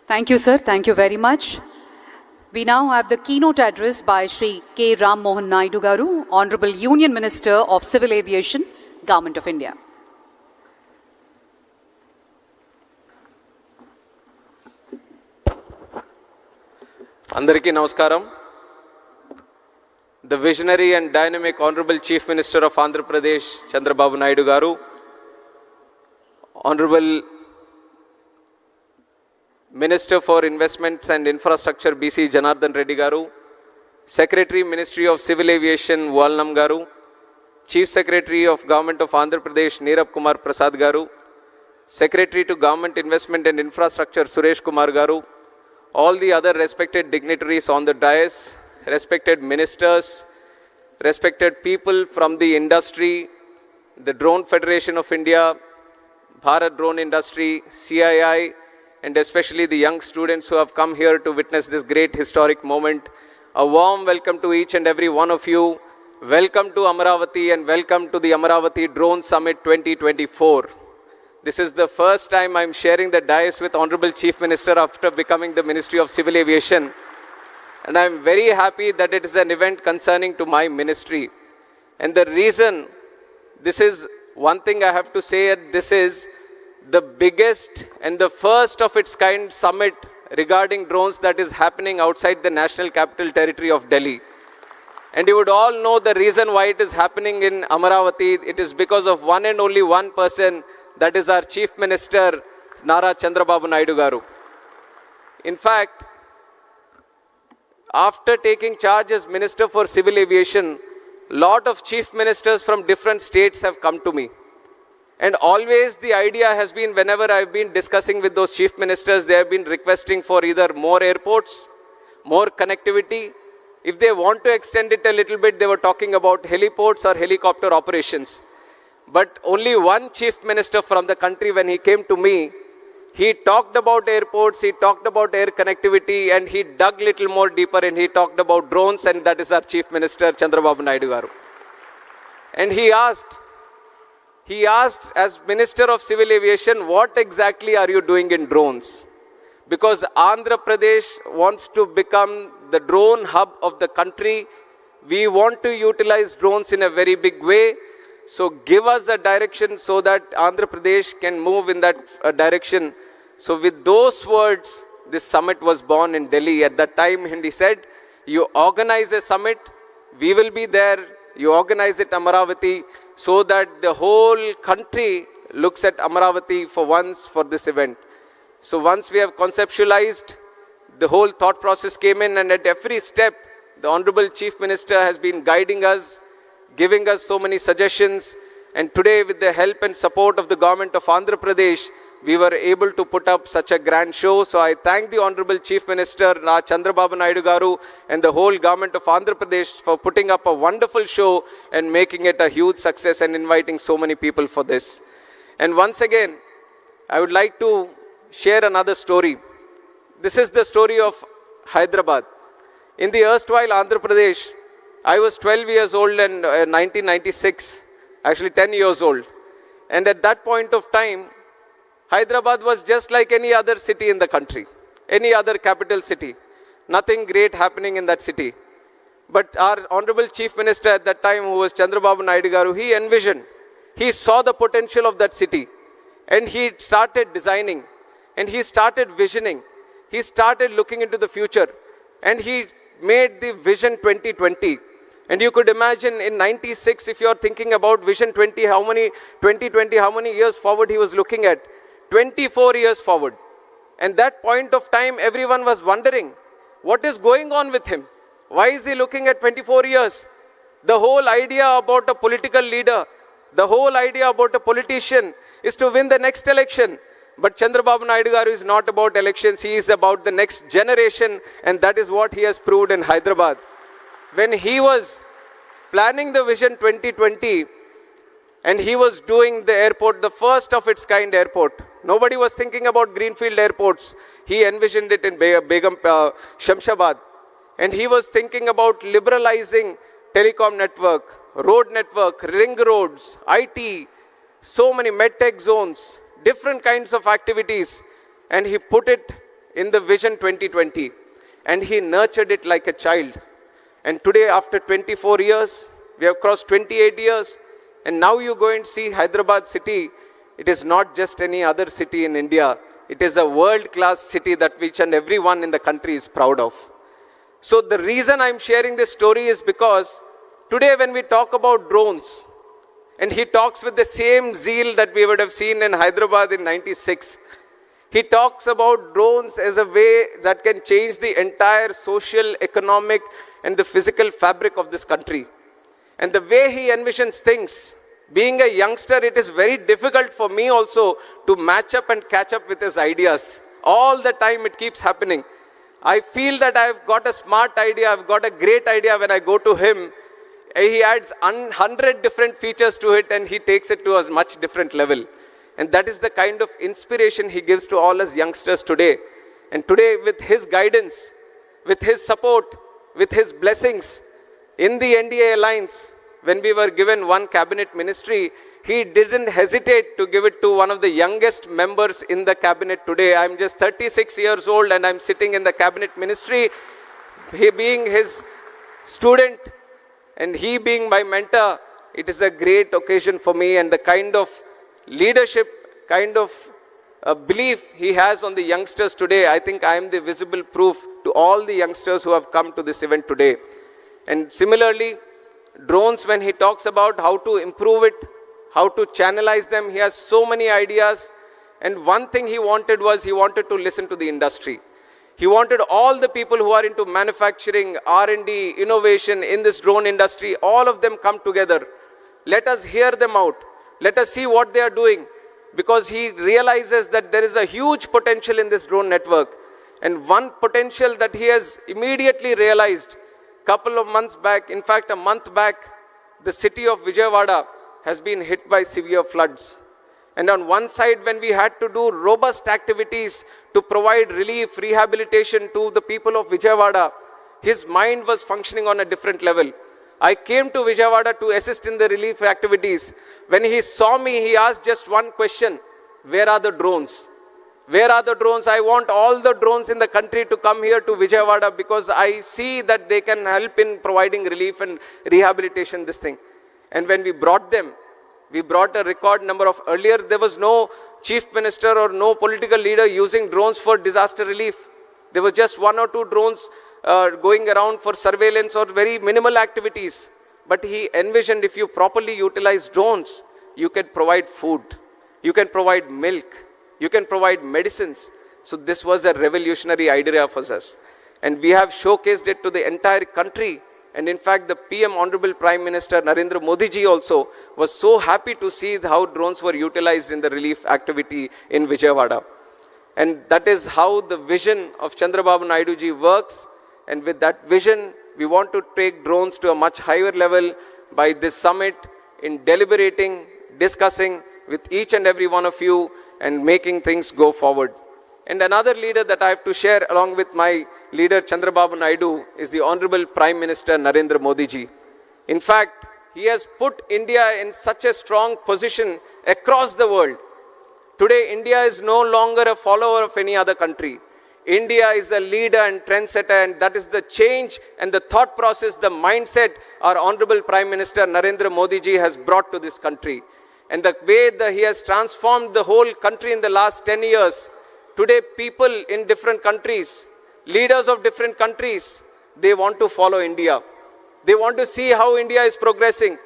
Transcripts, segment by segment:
Thank you, sir. Thank you very much. We now have the keynote address by Shri K. Rammohan Naidu Garu, Honorable Union Minister of Civil Aviation, Government of India. Andariki Namaskaram. The visionary and dynamic Honorable Chief Minister of Andhra Pradesh, Chandrababu Naidu Garu, Honorable Minister for Investments and Infrastructure, BC Janardhan Reddy Garu, Secretary, Ministry of Civil Aviation, Valnam Garu, Chief Secretary of Government of Andhra Pradesh, Neerab Kumar Prasad Garu, Secretary to Government Investment and Infrastructure, Suresh Kumar Garu, all the other respected dignitaries on the dais, respected ministers, respected people from the industry, the Drone Federation of India, Bharat Drone Industry, CII, and especially the young students who have come here to witness this great historic moment. A warm welcome to each and every one of you. Welcome to Amaravati and welcome to the Amaravati Drone Summit 2024. This is the first time I'm sharing the dais with Honorable Chief Minister after becoming the Ministry of Civil Aviation. And I'm very happy that it is an event concerning to my ministry. And the reason, this is one thing I have to say, this is the biggest and the first of its kind summit regarding drones that is happening outside the National Capital Territory of Delhi. And you would all know the reason why it is happening in Amaravati. It is because of one and only one person, that is our Chief Minister, Nara Chandrababu Naidu Garu. In fact, after taking charge as Minister for Civil Aviation, lot of chief ministers from different states have come to me. And always the idea has been, whenever I've been discussing with those chief ministers, they have been requesting for either more airports, more connectivity. If they want to extend it a little bit, they were talking about heliports or helicopter operations. But only one chief minister from the country, when he came to me, he talked about airports, he talked about air connectivity, and he dug little more deeper and he talked about drones, and that is our Chief Minister, Chandrababu Naidu Garu. And he asked as Minister of Civil Aviation, what exactly are you doing in drones? Because Andhra Pradesh wants to become the drone hub of the country. We want to utilize drones in a very big way. So give us a direction so that Andhra Pradesh can move in that direction. So with those words, this summit was born in Delhi. At that time, he said, you organize a summit, we will be there. You organize it Amaravati, so that the whole country looks at Amaravati for once for this event. So once we have conceptualized, the whole thought process came in, and at every step, the Honorable Chief Minister has been guiding us, giving us so many suggestions. And today, with the help and support of the government of Andhra Pradesh, we were able to put up such a grand show. So I thank the Honorable Chief Minister, Chandrababu Naidu Garu, and the whole government of Andhra Pradesh for putting up a wonderful show and making it a huge success and inviting so many people for this. And once again, I would like to share another story. This is the story of Hyderabad. In the erstwhile Andhra Pradesh, I was 12 years old in 1996, actually 10 years old. And at that point of time, Hyderabad was just like any other city in the country, any other capital city. Nothing great happening in that city. But our Honorable Chief Minister at that time, who was Chandrababu Naidu Garu, he envisioned, he saw the potential of that city. And he started designing, and he started visioning. He started looking into the future. And he made the Vision 2020. And you could imagine in 96, if you are thinking about Vision 2020, how many years forward he was looking at? 24 years forward. And that point of time, everyone was wondering, what is going on with him? Why is he looking at 24 years? The whole idea about a political leader, the whole idea about a politician is to win the next election. But Chandrababu Naidu Garu is not about elections, he is about the next generation, and that is what he has proved in Hyderabad. When he was planning the Vision 2020, and he was doing the airport, the first of its kind airport. Nobody was thinking about greenfield airports. He envisioned it in Shamshabad. And he was thinking about liberalizing telecom network, road network, ring roads, IT, so many medtech zones, different kinds of activities. And he put it in the Vision 2020 and he nurtured it like a child. And today, after 24 years, we have crossed 28 years, and now you go and see Hyderabad city. It is not just any other city in India. It is a world-class city that each and everyone in the country is proud of. So the reason I'm sharing this story is because today when we talk about drones, and he talks with the same zeal that we would have seen in Hyderabad in 96, he talks about drones as a way that can change the entire social, economic, and the physical fabric of this country. And the way he envisions things, being a youngster, it is very difficult for me also to match up and catch up with his ideas. All the time it keeps happening. I feel that I've got a smart idea, I've got a great idea when I go to him. He adds 100 different features to it and he takes it to a much different level. And that is the kind of inspiration he gives to all us youngsters today. And today, with his guidance, with his support, with his blessings, in the NDA alliance, when we were given one cabinet ministry, he didn't hesitate to give it to one of the youngest members in the cabinet today. I'm just 36 years old and I'm sitting in the cabinet ministry. He being his student and he being my mentor, it is a great occasion for me, and the kind of leadership, kind of belief he has on the youngsters today, I think I am the visible proof to all the youngsters who have come to this event today. And similarly, drones, when he talks about how to improve it, how to channelize them, he has so many ideas. And one thing he wanted was he wanted to listen to the industry. He wanted all the people who are into manufacturing, R&D, innovation in this drone industry, all of them come together. Let us hear them out. Let us see what they are doing, because he realizes that there is a huge potential in this drone network. And one potential that he has immediately realized, couple of months back, in fact a month back, the city of Vijayawada has been hit by severe floods. And on one side, when we had to do robust activities to provide relief, rehabilitation to the people of Vijayawada, his mind was functioning on a different level. I came to Vijayawada to assist in the relief activities. When he saw me, he asked just one question: where are the drones? Where are the drones? I want all the drones in the country to come here to Vijayawada, because I see that they can help in providing relief and rehabilitation, this thing. And when we brought them, we brought a record number of, earlier there was no chief minister or no political leader using drones for disaster relief. There was just one or two drones going around for surveillance or very minimal activities. But he envisioned, if you properly utilize drones, you can provide food, you can provide milk, you can provide medicines. So this was a revolutionary idea for us. And we have showcased it to the entire country. And in fact, the PM, Honorable Prime Minister Narendra Modi ji also was so happy to see how drones were utilized in the relief activity in Vijayawada. And that is how the vision of Chandrababu Naidu ji works. And with that vision, we want to take drones to a much higher level by this summit, in deliberating, discussing with each and every one of you and making things go forward. And another leader that I have to share along with my leader Chandrababu Naidu is the Honorable Prime Minister Narendra Modi ji. In fact, he has put India in such a strong position across the world. Today, India is no longer a follower of any other country. India is a leader and trendsetter, and that is the change and the thought process, the mindset our Honorable Prime Minister Narendra Modi ji has brought to this country. And the way that he has transformed the whole country in the last 10 years. Today, people in different countries, leaders of different countries, they want to follow India. They want to see how India is progressing.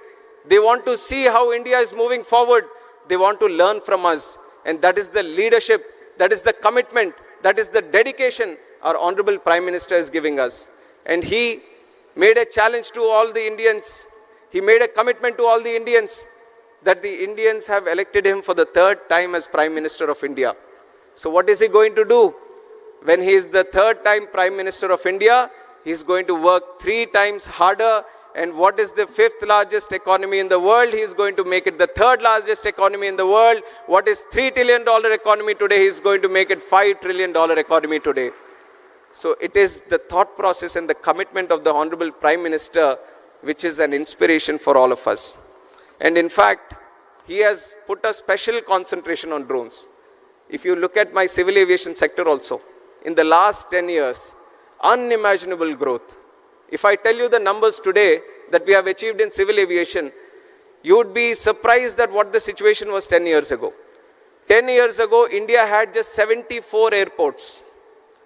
They want to see how India is moving forward. They want to learn from us. And that is the leadership, that is the commitment, that is the dedication our Honorable Prime Minister is giving us. And he made a challenge to all the Indians. He made a commitment to all the Indians that the Indians have elected him for the third time as Prime Minister of India. So what is he going to do? When he is the third time Prime Minister of India, he is going to work 3 times harder. And what is the 5th largest economy in the world? He is going to make it the 3rd largest economy in the world. What is $3 trillion economy today? He is going to make it $5 trillion economy today. So it is the thought process and the commitment of the Honorable Prime Minister which is an inspiration for all of us. And in fact, he has put a special concentration on drones. If you look at my civil aviation sector also, in the last 10 years, unimaginable growth. If I tell you the numbers today that we have achieved in civil aviation, you would be surprised at what the situation was 10 years ago. 10 years ago, India had just 74 airports.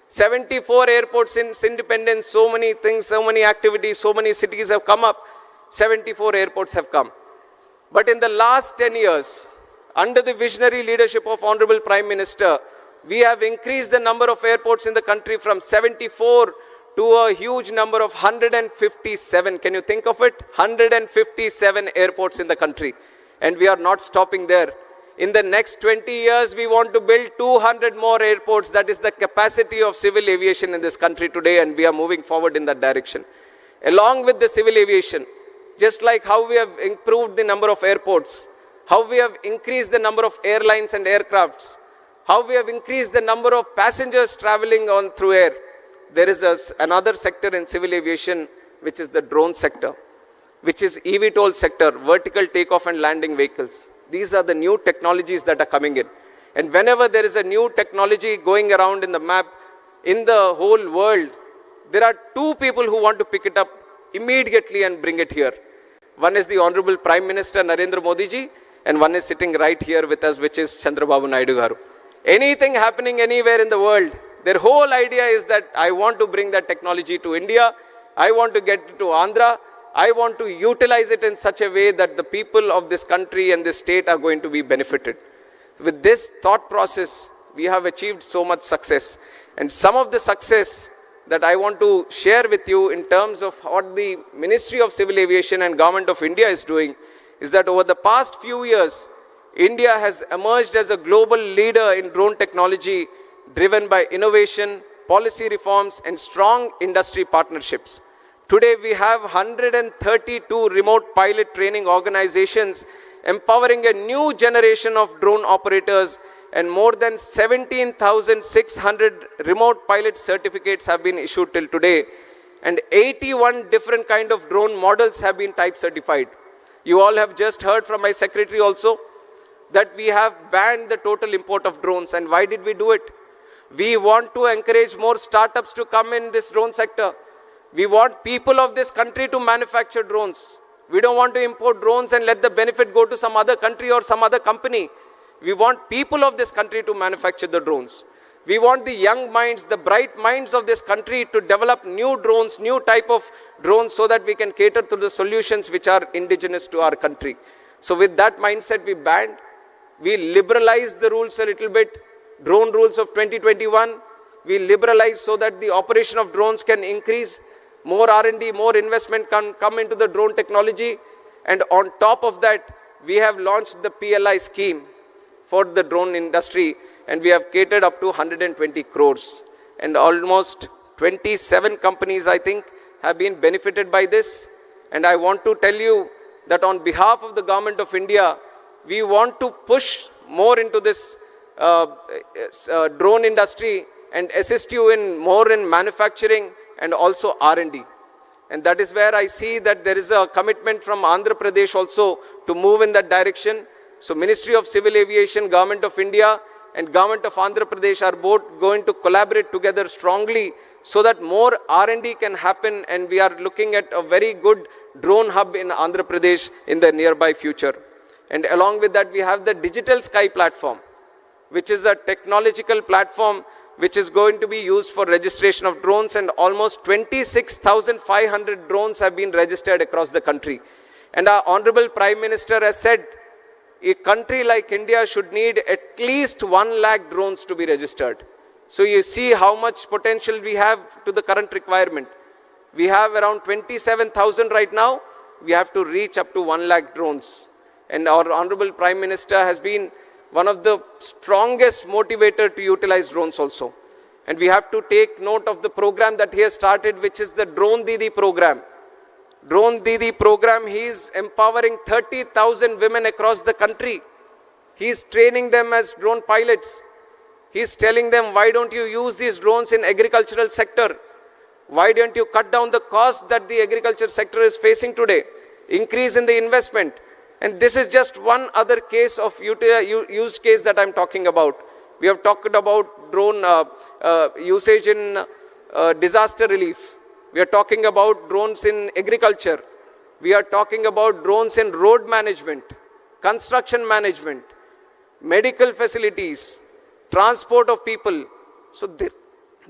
74 airports since independence, so many things, so many activities, so many cities have come up. 74 airports have come. But in the last 10 years, under the visionary leadership of Honorable Prime Minister, we have increased the number of airports in the country from 74 to a huge number of 157. Can you think of it? 157 airports in the country. And we are not stopping there. In the next 20 years, we want to build 200 more airports. That is the capacity of civil aviation in this country today, and we are moving forward in that direction. Along with the civil aviation, just like how we have improved the number of airports, how we have increased the number of airlines and aircrafts, how we have increased the number of passengers traveling on through air, there is another sector in civil aviation, which is the drone sector, which is eVTOL sector, vertical takeoff and landing vehicles. These are the new technologies that are coming in. And whenever there is a new technology going around in the map, in the whole world, there are two people who want to pick it up immediately and bring it here. One is the Honorable Prime Minister Narendra Modi ji, and one is sitting right here with us, which is Chandrababu Naidu garu. Anything happening anywhere in the world, their whole idea is that I want to bring that technology to India, I want to get it to Andhra, I want to utilize it in such a way that the people of this country and this state are going to be benefited. With this thought process, we have achieved so much success. And some of the success that I want to share with you in terms of what the Ministry of Civil Aviation and Government of India is doing is that over the past few years, India has emerged as a global leader in drone technology driven by innovation, policy reforms, and strong industry partnerships. Today, we have 132 remote pilot training organizations empowering a new generation of drone operators, and more than 17,600 remote pilot certificates have been issued till today, and 81 different kind of drone models have been type certified. You all have just heard from my secretary also that we have banned the total import of drones. And why did we do it? We want to encourage more startups to come in this drone sector. We want people of this country to manufacture drones. We don't want to import drones and let the benefit go to some other country or some other company. We want people of this country to manufacture the drones. We want the young minds, the bright minds of this country to develop new drones, new type of drones, so that we can cater to the solutions which are indigenous to our country. So with that mindset, we banned. We liberalized the rules a little bit. Drone rules of 2021, we liberalized so that the operation of drones can increase. More R&D, more investment can come into the drone technology. And on top of that, we have launched the PLI scheme for the drone industry, and we have catered up to 120 crores. And almost 27 companies, I think, have been benefited by this. And I want to tell you that on behalf of the Government of India, we want to push more into this drone industry and assist you in more in manufacturing and also R&D. And that is where I see that there is a commitment from Andhra Pradesh also to move in that direction. So Ministry of Civil Aviation, Government of India and Government of Andhra Pradesh are both going to collaborate together strongly so that more R&D can happen, and we are looking at a very good drone hub in Andhra Pradesh in the nearby future. And along with that, we have the Digital Sky platform, which is a technological platform which is going to be used for registration of drones, and almost 26,500 drones have been registered across the country. And our Honorable Prime Minister has said a country like India should need at least 1 lakh drones to be registered. So you see how much potential we have to the current requirement. We have around 27,000 right now. We have to reach up to 1 lakh drones. And our Honorable Prime Minister has been one of the strongest motivator to utilize drones also. And we have to take note of the program that he has started, which is the Drone Didi program. Drone Didi program, he is empowering 30,000 women across the country. He is training them as drone pilots. He is telling them, why don't you use these drones in agricultural sector? Why don't you cut down the cost that the agriculture sector is facing today? Increase in the investment. And this is just one other case of use case that I'm talking about. We have talked about drone usage in disaster relief. We are talking about drones in agriculture. We are talking about drones in road management, construction management, medical facilities, transport of people. So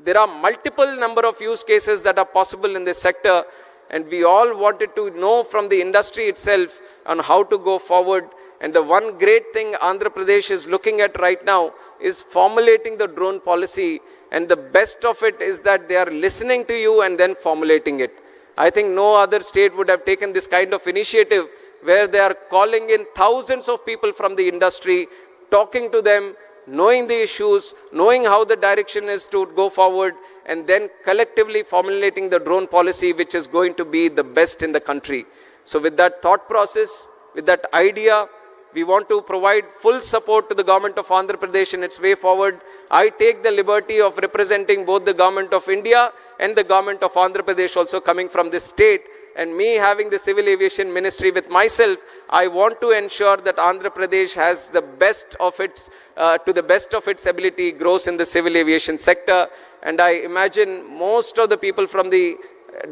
there are multiple number of use cases that are possible in this sector, and we all wanted to know from the industry itself on how to go forward. And the one great thing Andhra Pradesh is looking at right now is formulating the drone policy, and the best of it is that they are listening to you and then formulating it. I think no other state would have taken this kind of initiative where they are calling in thousands of people from the industry, talking to them, knowing the issues, knowing how the direction is to go forward, and then collectively formulating the drone policy which is going to be the best in the country. So with that thought process, with that idea, we want to provide full support to the government of Andhra Pradesh in its way forward. I take the liberty of representing both the government of India and the government of Andhra Pradesh also coming from this state. And me having the Civil Aviation Ministry with myself, I want to ensure that Andhra Pradesh has the best of its, to the best of its ability, grows in the civil aviation sector. And I imagine most of the people from the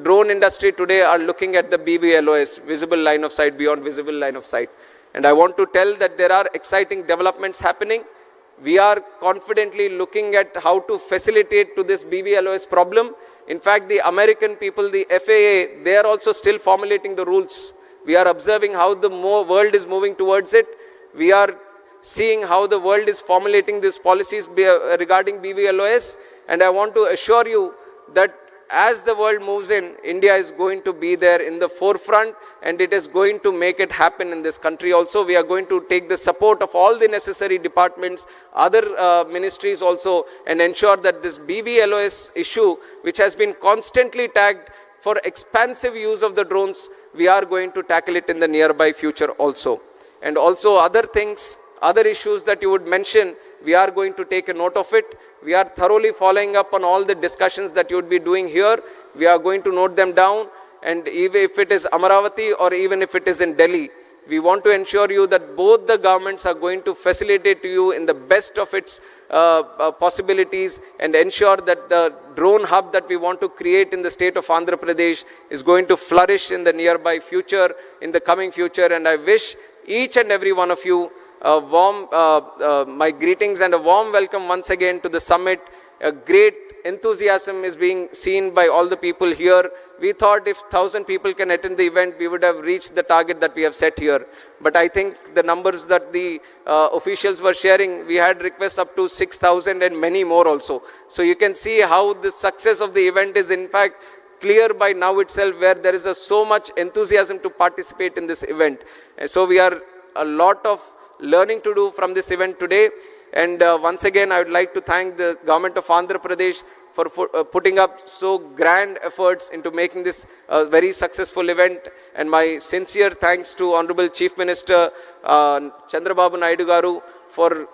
drone industry today are looking at the BVLOS, visible line of sight, beyond visible line of sight. And I want to tell that there are exciting developments happening. We are confidently looking at how to facilitate to this BVLOS problem. In fact, the American people, the FAA, they are also still formulating the rules. We are observing how the world is moving towards it. We are seeing how the world is formulating these policies regarding BVLOS. And I want to assure you that as the world moves in, India is going to be there in the forefront, and it is going to make it happen in this country also. We are going to take the support of all the necessary departments, other ministries also, and ensure that this BVLOS issue, which has been constantly tagged for expansive use of the drones, we are going to tackle it in the nearby future also. And also other things, other issues that you would mention, we are going to take a note of it. We are thoroughly following up on all the discussions that you would be doing here. We are going to note them down. And even if it is Amaravati or even if it is in Delhi, we want to ensure you that both the governments are going to facilitate to you in the best of its possibilities, and ensure that the drone hub that we want to create in the state of Andhra Pradesh is going to flourish in the nearby future, in the coming future. And I wish each and every one of you a warm, my greetings and a warm welcome once again to the summit. A great enthusiasm is being seen by all the people here. We thought if 1,000 people can attend the event, we would have reached the target that we have set here. But I think the numbers that the officials were sharing, we had requests up to 6,000 and many more also. So you can see how the success of the event is in fact clear by now itself, where there is so much enthusiasm to participate in this event. And so we are a lot of learning to do from this event today. And once again, I would like to thank the government of Andhra Pradesh for putting up so grand efforts into making this a very successful event. And my sincere thanks to Honorable Chief Minister Chandrababu Naidu Garu for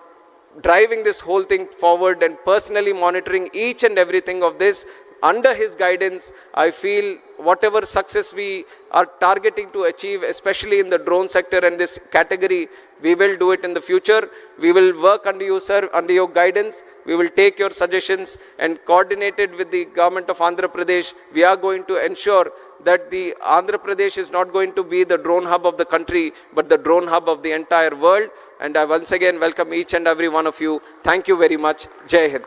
driving this whole thing forward and personally monitoring each and everything of this. Under his guidance, I feel whatever success we are targeting to achieve, especially in the drone sector and this category, we will do it in the future. We will work under you, sir, under your guidance. We will take your suggestions and coordinated with the government of Andhra Pradesh. We are going to ensure that the Andhra Pradesh is not going to be the drone hub of the country, but the drone hub of the entire world. And I once again welcome each and every one of you. Thank you very much. Jai Hind.